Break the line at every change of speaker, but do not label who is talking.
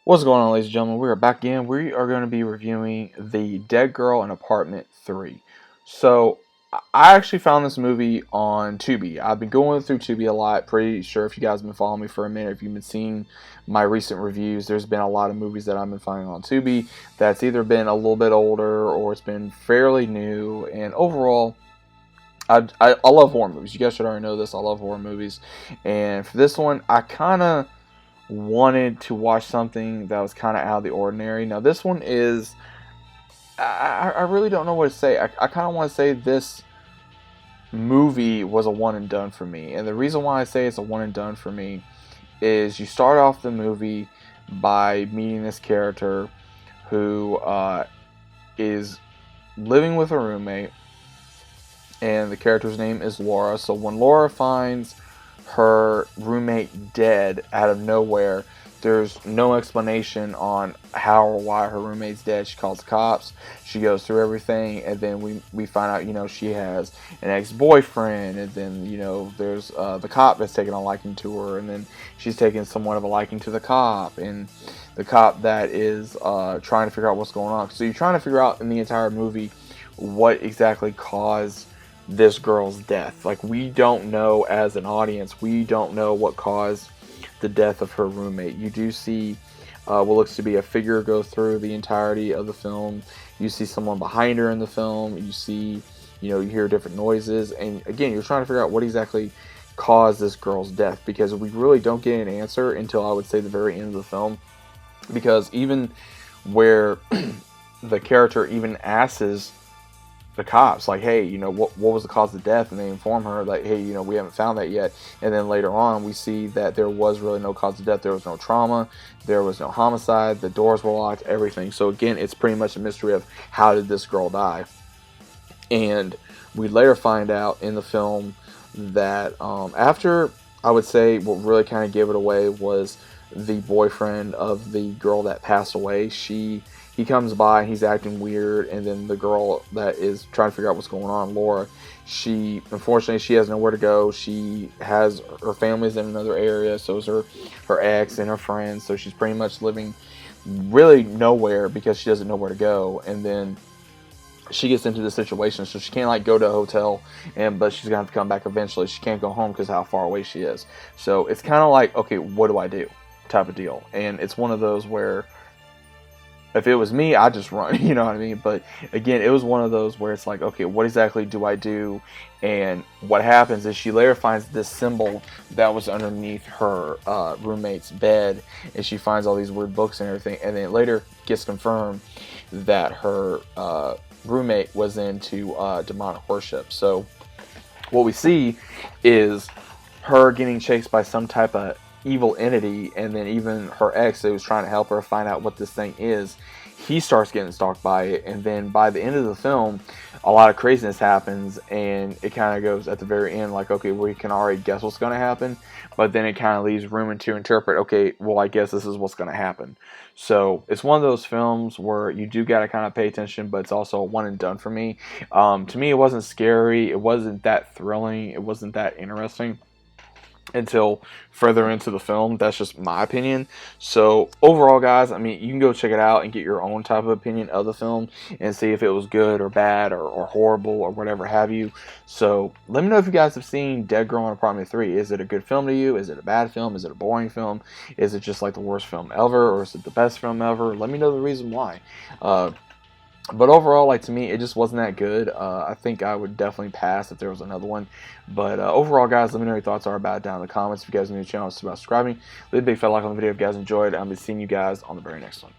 What's going on, ladies and gentlemen? We are back again. We are going to be reviewing The Dead Girl in Apartment 3. So, I actually found this movie on Tubi. I've been going through Tubi a lot. Pretty sure if you guys have been following me for a minute, if you've been seeing my recent reviews, there's been a lot of movies that I've been finding on Tubi that's either been a little bit older or it's been fairly new. And overall, I love horror movies. You guys should already know this. I love horror movies. And for this one, I kind of wanted to watch something that was kind of out of the ordinary. Now, this one is, I really don't know what to say. I kind of want to say this movie was a one and done for me. And the reason why I say it's a one and done for me is you start off the movie by meeting this character who is living with a roommate, and the character's name is Laura. So when Laura finds her roommate dead out of nowhere, there's no explanation on how or why her roommate's dead. She calls the cops, she goes through everything, and then we find out, she has an ex-boyfriend, and then, there's the cop that's taking a liking to her, and then she's taking somewhat of a liking to the cop, and the cop that is trying to figure out what's going on. So you're trying to figure out in the entire movie what exactly caused this girl's death. Like, we don't know, as an audience, we don't know what caused the death of her roommate. You do see what looks to be a figure go through the entirety of the film. You see someone behind her in the film. You see, you hear different noises, and again, you're trying to figure out what exactly caused this girl's death, because we really don't get an answer until, I would say, the very end of the film. Because even where the character even asks the cops, like, hey, what was the cause of death, and they inform her, like, hey, we haven't found that yet. And then later on, we see that there was really no cause of death. There was no trauma, there was no homicide, the doors were locked, everything. So again, it's pretty much a mystery of how did this girl die. And we later find out in the film that after, I would say, what really kind of gave it away was the boyfriend of the girl that passed away. He comes by and he's acting weird, and then the girl that is trying to figure out what's going on, Laura, unfortunately she has nowhere to go. She has her family's in another area, so is her ex and her friends, so she's pretty much living really nowhere because she doesn't know where to go. And then she gets into the situation, so she can't go to a hotel, but she's gonna have to come back eventually. She can't go home because of how far away she is. So it's kind of like, okay, what do I do, type of deal. And it's one of those where, if it was me, I'd just run, you know what I mean? But again, it was one of those where it's like, okay, what exactly do I do? And what happens is she later finds this symbol that was underneath her roommate's bed, and she finds all these weird books and everything, and then it later gets confirmed that her roommate was into demonic worship. So what we see is her getting chased by some type of evil entity, and then even her ex that was trying to help her find out what this thing is, he starts getting stalked by it. And then by the end of the film, a lot of craziness happens, and it kind of goes at the very end like, okay, we can already guess what's going to happen, but then it kind of leaves room to interpret, okay, well, I guess this is what's going to happen. So it's one of those films where you do got to kind of pay attention, but it's also a one and done for me. To me, it wasn't scary, it wasn't that thrilling, it wasn't that interesting until further into the film. That's just my opinion. So overall, guys, I mean, you can go check it out and get your own type of opinion of the film and see if it was good or bad or horrible or whatever have you. So let me know if you guys have seen Dead Girl in Apartment 3. Is it a good film to you? Is it a bad film? Is it a boring film? Is it just like the worst film ever, or is it the best film ever? Let me know the reason why. But overall, to me, it just wasn't that good. I think I would definitely pass if there was another one. But overall, guys, let me know your thoughts are about it down in the comments. If you guys are new to the channel, subscribing. Leave a big fat like on the video if you guys enjoyed. I'll be seeing you guys on the very next one.